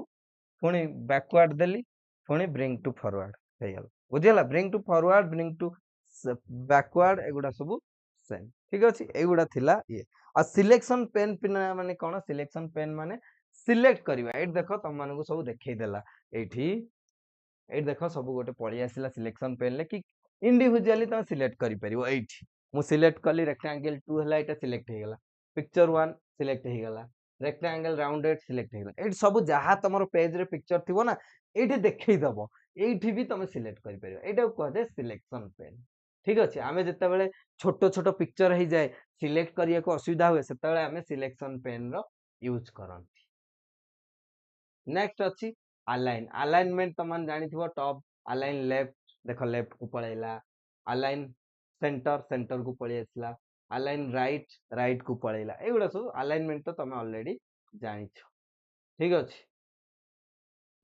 Speaker 1: पुणी बैकवर्ड देली पुणी ब्रिंग टू फॉरवर्ड हे गला बुझियला bring to forward bring to backward एगुडा सब सेम ठीक अछि एगुडा थिला ये आ सिलेक्शन पेन पिना माने कोन सिलेक्शन पेन माने सिलेक्ट करिवा एट देखो तम मानको सब देखै देला एठी एट देखो सब गोटे पळी आसिला सिलेक्शन पेन ले कि इंडिविजुअली तम सिलेक्ट करि परिवो एठी मु सिलेक्ट कली रेक्टेंगल 2 हला एटा सिलेक्ट हे गला पिक्चर 1 सिलेक्ट हे गला रेक्टेंगल राउंडेड सिलेक्ट हे गला एट सब जहा तमरो पेज रे पिक्चर थिवो ना एठी देखै दबो एठी भी तमे सिलेक्ट करि परिवो एटा को जे सिलेक्शन पेन ठीक अछि आमे जत्ते बेले छोटो छोटो पिक्चर हे जाय सिलेक्ट करिया को असुविधा होय सेते बेले आमे सिलेक्शन पेन रो यूज करंती नेक्स्ट अछि अलाइन अलाइनमेंट तमन जानि थिवो टॉप अलाइन लेफ्ट देखो लेफ्ट को पळेला अलाइन सेंटर को पळी आसला अलाइन राइट को पळेला एगुडा सब अलाइनमेंट तो तमे ऑलरेडी जानि छ ठीक अछि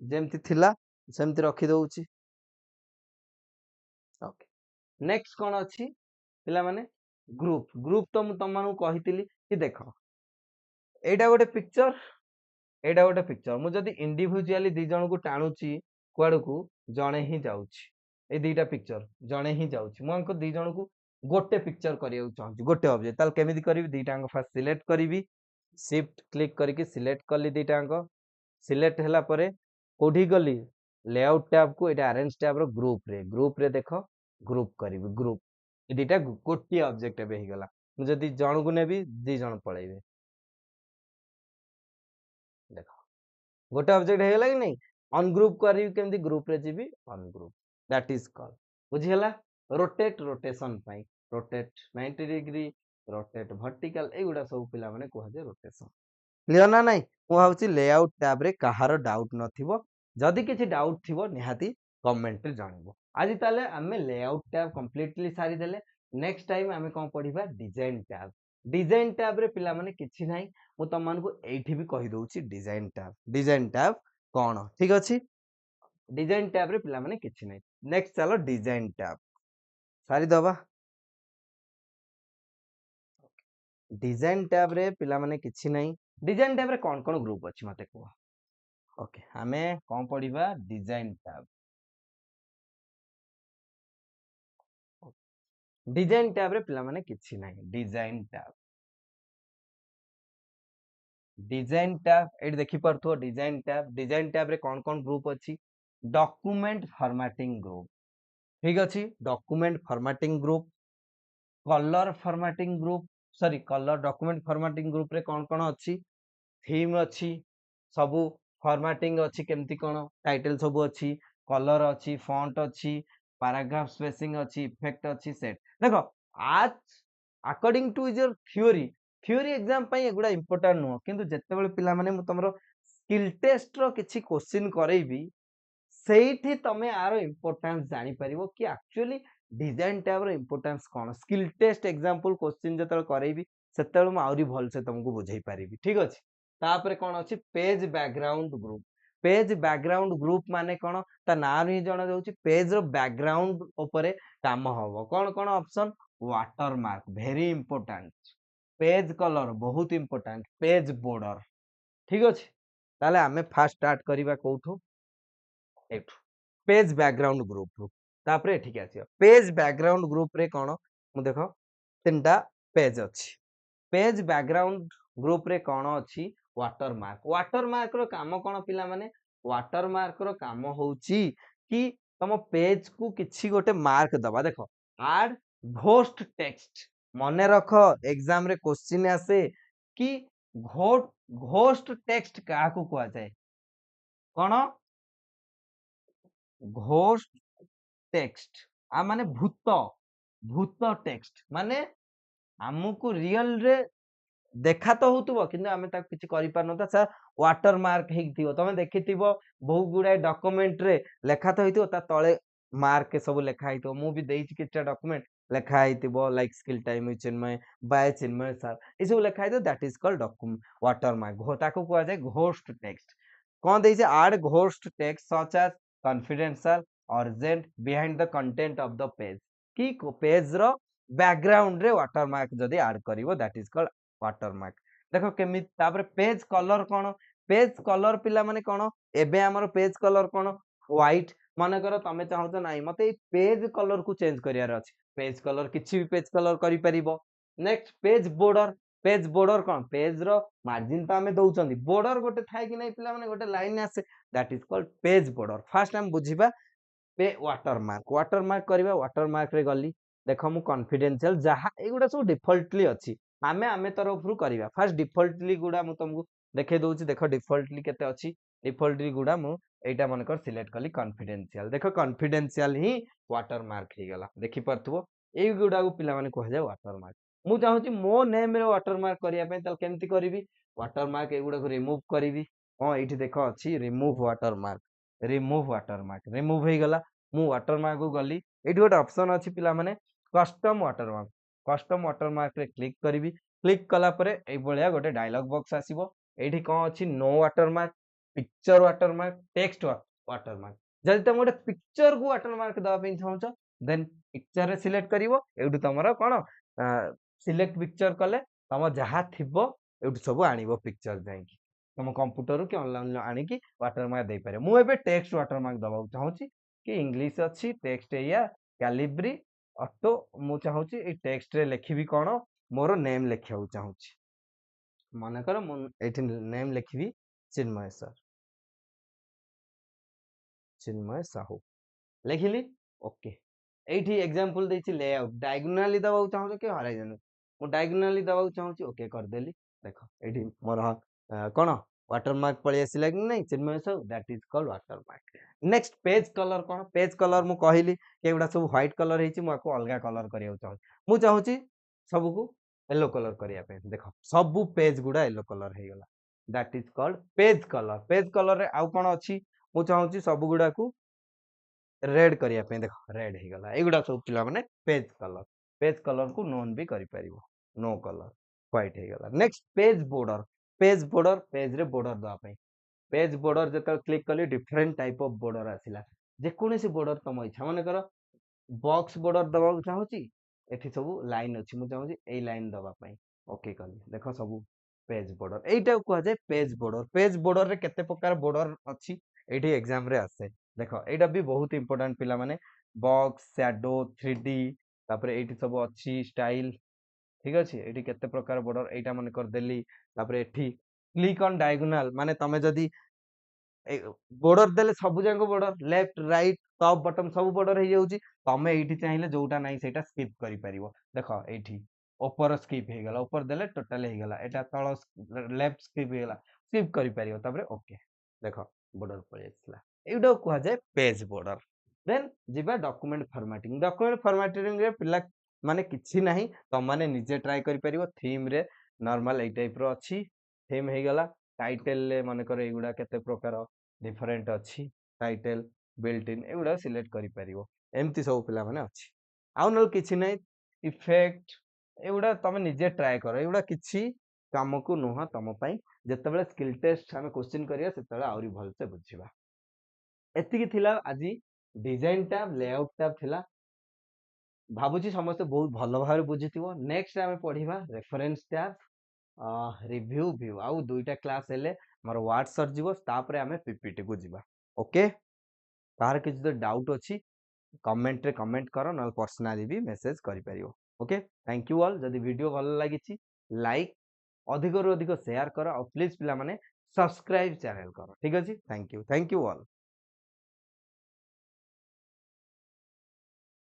Speaker 1: जेमति थिला सेमति रखि दउची ओके नेक्स्ट कोन अछि पिला माने ग्रुप तो मु तम मानु कहितिली कि देखो एटा गोटे पिक्चर मु जदी इंडिविजुअली दी जण को टाणुची कुआड को जणे ही जाउची ए दीटा पिक्चर जणे ही जाउची मु अंको दी जण को गोटे पिक्चर करिया चाहूची गोटे ऑब्जेक्ट ताल केमिति करिवि दीटा अंको फास्ट सिलेक्ट करिवि शिफ्ट क्लिक करके सिलेक्ट कली दीटा अंको सिलेक्ट हला परे कोठी गली लेआउट टैब को एटा अरेंज टैब रो ग्रुप रे देखो ग्रुप करिवि ग्रुप ए दीटा गोटे ऑब्जेक्ट एबे ही गला मु जदी जण को नेबी दी जण पळेबे देखो गोटे ऑब्जेक्ट हे गला कि नहीं अनग्रुप करी केमती ग्रुप रे GB ungroup that is called बुझी हला रोटेशन पाई रोटेट 90 डिग्री रोटेट वर्टिकल एगुडा सब पिला माने कोहा जे रोटेशन क्लियर ना नहीं मु भावची लेआउट टैब रे कहार डाउट नथिवो जदी किछि डाउट थिवो निहाती कमेंट रे जानिबो आज ताले हमें लेआउट टैब कंप्लीटली सारी देले नेक्स्ट टाइम हमें कोन पढिबा डिजाइन टैब रे पिला माने किछि नाही मु तम मान को एठी भी कहि दउची डिजाइन टैब कोन ठीक अछि डिजाइन टैब रे पिला माने किछि नाही नेक्स्ट चलो डिजाइन टैब सारी दबा डिजाइन टैब रे पिला माने किछि नाही डिजाइन टैब रे कोन कोन ग्रुप अछि मते को ओके हमें कोन पढिबा डिजाइन टैब रे पिला माने किछि नाही डिजाइन टैब एट देखि परथो डिजाइन टैब रे कोन कोन ग्रुप अछि डॉक्यूमेंट फॉर्मेटिंग ग्रुप ठीक अछि document formatting group colour formatting group sorry colour document formatting group रे कोन कोन अछि थीम अछि सबु फॉर्मेटिंग अछि केमती कोन टाइटल सबु अछि कलर अछि फॉन्ट अछि पैराग्राफ स्पेसिंग अछि इफेक्ट अछि सेट देखो आज according to your theory exam पई एगुडा इंपोर्टेंट नो किंतु जत्ते बेले पिला माने मु तमरो स्किल टेस्ट रो किछि क्वेश्चन करैबी ସେଇଠି ତମେ ଆର ଇମ୍पोर्टान्स जानी परिवो कि एक्चुअली डिजाइन टैब रो इंपोर्टेंस कौन स्किल टेस्ट एग्जांपल क्वेश्चन जतल करेबी सेतल म आउरी भल से तुमको बुझाई पारिबी ठीक अछि तापरे कोन अछि page background group page background group माने कोन ता नाम ही जणा जाउची पेज रो बैकग्राउंड ऊपर काम हबो कोन कोन option watermark very important page colour बहुत इंपोर्टेंट पेज बॉर्डर ठीक अछि ताले हमें फास्ट स्टार्ट करिबा कोठो एठू पेज बैकग्राउंड ग्रुप रु तापरे ठीक आसी पेज बैकग्राउंड ग्रुप रे कोन मु देखो तीनटा पेज अछि पेज बैकग्राउंड ग्रुप रे कोन अछि वाटरमार्क रो काम कोन पिला माने वाटरमार्क रो काम होउची कि तम पेज को किछि गोटे मार्क दबा देखो ऐड घोस्ट टेक्स्ट मने रखो एग्जाम रे क्वेश्चन आसे कि घोस्ट टेक्स्ट का को कुआ जाय कोन घोस्ट टेक्स्ट आ माने भूत टेक्स्ट माने हमको रियल रे देखा तो होतुबो किंतु आमे ता किछि करि पारनता सर वाटर मार्क हेइथिबो तमे देखिथिबो बहु गुडा डॉक्यूमेंट रे लेखा तो हेइथिबो ता तळे मार्क सब लेखा हेइथिबो मु भी देइछि किछटा डॉक्यूमेंट लेखा हेइथिबो like skill time with Chinmay by Chinmay sir ए सब लेखा हेइथिबो that is called document watermark ताको कुआ जाय घोस्ट टेक्स्ट कोन देइछि add ghost text such as confidential urgent behind the content of the page कि पेज रो बैकग्राउंड रे वाटरमार्क जदि ऐड करिवो दैट इज कॉल्ड वाटरमार्क देखो केमि तापर पेज कलर कोन पेज कलर पिला माने कोन एबे हमर पेज कलर कोन व्हाइट माने करो तमे चाहो तो नाही मते पेज कलर को चेंज करियार अछि पेज कलर किछि भी पेज कलर करि परिबो नेक्स्ट पेज बॉर्डर कोन पेज रो मार्जिन तो हमें दउचंदी बॉर्डर गोटे थाय कि नै पिला माने गोटे लाइन आसे that is called page border fast हम बुझिबा पे वाटरमार्क करिबा वाटरमार्क रे गली देखो मु कॉन्फिडेंशियल जहा एगुडा सब डिफॉल्टली अछि आमे तरफ रु करिबा फास्ट डिफॉल्टली गुडा मु तुमको देखे दउची देखो डिफॉल्टली केते अछि डिफॉल्टली गुडा मु एटा मन कर सिलेक्ट कली कॉन्फिडेंशियल देखो कॉन्फिडेंशियल ही वाटरमार्क हे गला देखि परथबो ए गुडा को पिला माने कह जाय वाटरमार्क मु चाहूची मो नेम रे वाटरमार्क करिया पे तल केमति करिवि वाटरमार्क एगुडा को रिमूव करिवि हां एठी देखो अछि रिमूव हे गला मु वाटरमार्क को गली एठी गोटे ऑप्शन अछि पिला माने कस्टम वाटरमार्क रे क्लिक करिवि क्लिक कला परे ए बळिया गोटे डायलॉग बॉक्स आसीबो एठी कोन अछि no watermark picture watermark text watermark जदि तुम गोटे पिक्चर को वाटरमार्क दबा पे चाहूछ देन पिक्चर रे सिलेक्ट करिवो एउठी तमरो कोन सिलेक्ट पिक्चर कले तम जहा थिबो एउठी सब आनिबो पिक्चर जाईकी तुम कंप्यूटर कि ऑनलाइन आनी की वाटरमार्क दे पारे मु एबे टेक्स्ट वाटरमार्क दबा चाहूची कि इंग्लिश अछि टेक्स्ट या कैलिब्री ऑटो मु चाहूची ए टेक्स्ट रे लिखिबी कोन मोर नेम लिखियाउ चाहूची माने कर मु एठी नेम लिखिबी चिन्मय सर चिन्मय साहू लिखिली ओके एठी एग्जांपल देछि लेआउट डायगोनली दबाउ चाहूछ कि हॉरिजॉन्टल मु डायगोनली दबाउ चाहूची ओके कर देली देखो एठी मोर कोन वाटरमार्क पळि आसिला कि नै Chinmay Sahu that is called watermark next page colour कोन पेज कलर मु कहिली कि एगुडा सब व्हाइट कलर हेछि मु आको अलगा कलर करिया चाहू मु चाहूची सब को येलो कलर करिया पे देखो सब पेज गुडा येलो कलर हे गला that is called page colour रे आउ कोन अछि मु चाहूची सब गुडा को रेड करिया पे देखो रेड हे गला एगुडा सब पिला माने पेज कलर को नोन भी करि परिबो नो कलर व्हाइट हे गला नेक्स्ट पेज रे बॉर्डर दवा पे पेज बॉर्डर जत क्लिक कली डिफरेंट टाइप ऑफ बॉर्डर आसिला जे कोनोसी बॉर्डर तम इच्छा माने करो बॉक्स बॉर्डर दबा चाहूची एठी सब लाइन अछि मु चाहूची ए लाइन दबा पई ओके कली देखो सब पेज बॉर्डर एटा को जाय पेज बॉर्डर रे केते प्रकार बॉर्डर अछि एठी एग्जाम रे आसे देखो एटा भी बहुत इंपोर्टेंट पिला माने बॉक्स शैडो 3D तापरे एठी सब अछि स्टाइल ठीक अछि एठी केते प्रकार बॉर्डर एटा माने कर देली तापरे एठी क्लिक ऑन डायगोनल माने तमे जदी बॉर्डर देले सब जांको border left right top bottom सब बॉर्डर हे जाउची तमे एठी चाहिले जोटा नाही सेटा स्किप करि परिबो देखो एठी ऊपर स्किप हे गला ऊपर देले टोटल हे गला एटा तळ लेफ्ट स्किप हे गला स्किप करि परिबो तापरे ओके देखो बॉर्डर पळे आछला एउडा कुहा जाय पेज बॉर्डर देन जिबा डॉक्यूमेंट फॉर्मेटिंग रे पिला माने किछि नाही तम माने निजे ट्राई करि परिबो थीम रे नॉर्मल ए टाइप रो अछि थीम हे गला टाइटल ले माने करे एगुडा केते प्रकार डिफरेंट अछि टाइटल बिल्ट इन एगुडा सिलेक्ट करि परिबो एम्ति सब पिला माने अछि ଆଉ ନହେଲେ କିଛି ନାହିଁ ଇଫେକ୍ଟ ଏଗୁଡା ତମେ ନିଜେ ଟ୍ରାଏ କର, ଏଗୁଡା କିଛି କାମକୁ ନୁହଁ ତମ ପାଇଁ। ଯେତେବେଳେ ସ୍କିଲ୍ ଟେଷ୍ଟ ଆମେ କ୍ୱେଶ୍ଚିନ୍ କରିବା ସେତେବେଳେ ଆହୁରି ଭଲସେ ବୁଝିବା। ଏତିକି ଥିଲା ଆଜି ଡିଜାଇନ ଟ୍ୟାବ, ଲେଆଉଟ ଟ୍ୟାବ ଥିଲା। ଭାବୁଛି ସମସ୍ତେ ବହୁତ ଭଲ ଭାବରେ ବୁଝିଥିବ। ନେକ୍ସଟ ଆମେ ପଢିବା ରେଫରେନ୍ସ ଟ୍ୟାବ, ରିଭ୍ୟୁ ଭ୍ୟୁ। ଆଉ ଦୁଇଟା କ୍ଲାସ ହେଲେ ଆମର ୱାର୍ଡ ସରିଯିବ, ତାପରେ ଆମେ ପିପିଟି କୁ ଯିବା। ଓକେ, କାହାର କିଛି ଯଦି ଡାଉଟ ଅଛି କମେଣ୍ଟରେ କମେଣ୍ଟ କର, ନହେଲେ ପର୍ସନାଲି ବି ମେସେଜ କରିପାରିବ। Okay, thank you all. ଯଦି ଭିଡ଼ିଓ ଭଲ ଲାଗିଛି ଲାଇକ୍, ଅଧିକରୁ ଅଧିକ ସେୟାର କର, ଆଉ ପ୍ଲିଜ୍ ପିଲାମାନେ ସବସ୍କ୍ରାଇବ ଚ୍ୟାନେଲ କର। ଠିକ ଅଛି, ଥ୍ୟାଙ୍କ ୟୁ ଅଲ୍।